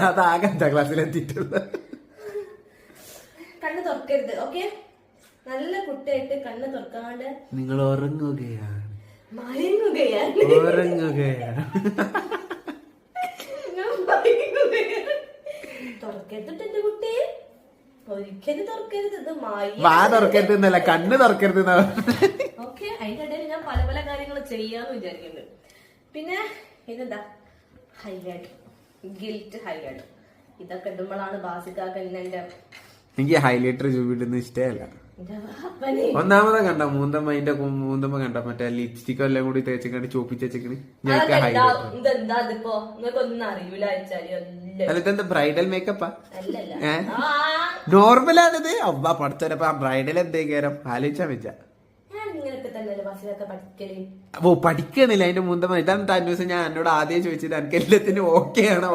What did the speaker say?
അതാകെ 5ാം ക്ലാസ്സിലെത്തിയിട്ടുള്ള. കണ്ണ് തുറക്കരുത്, ഓക്കെ? നല്ല കുട്ടിയായിട്ട് കണ്ണ് തുറക്കാണ്ട് നിങ്ങൾ ഉറങ്ങുകയാണ്. മയങ്ങുകയാണ്. ഉറങ്ങുകയാണ്. തുറക്കരുതിട്ട് എന്റെ കുട്ടി, ഒരിക്കലും തുറക്കരുത്. ഇത് വാ തുറക്കരുത് എന്നല്ല, കണ്ണ് തുറക്കരുത്. ഓക്കെ, അതിന്റെ ഇടയിൽ ഞാൻ പല പല കാര്യങ്ങൾ ചെയ്യാന്ന് വിചാരിക്കുന്നുണ്ട്. പിന്നെ ഇതെന്താ, ഹൈലൈറ്റ്, ഗിൽറ്റ് ഹൈലൈറ്റ്. ഇതൊക്കെ ഇടുമ്പോഴാണ് ബാസിക്കാക്ക് എന്നെ എനിക്ക് ഹൈലൈറ്റർ ചൂപിടുന്ന ഇഷ്ടമല്ല. ഒന്നാമതാ കണ്ട മൂന്തമ്മ കണ്ട മറ്റേ ലിപ്സ്റ്റിക് എല്ലാം കൂടി തേച്ചിട്ട് ചോപ്പിച്ച് വെച്ചിട്ട് ഇതെന്താ ഇതിപ്പോ നിങ്ങൾക്കൊന്നും അറിയൂല. അല്ലെന്താ ബ്രൈഡൽ മേക്കപ്പാ? അല്ലല്ല, നോർമലാണിത്. അవ్వ പഠിച്ചപ്പോ ആ ബ്രൈഡൽ എന്തേക്കാരം ആലോചിച്ചാ വെച്ചാ ഞാൻ ഇങ്ങനൊക്കെ തന്നെ ബസ്സിലൊക്കെ പഠിക്കല്. ഓ പഠിക്കണില്ല അതിന്റെ മൂന്തമ്മ. ഇതാണ് തന്നൂസം ഞാൻ എന്നോട് ആദ്യം ചോദിച്ചത്, എനിക്ക് എല്ലാത്തിനും ഓക്കെ ആണോ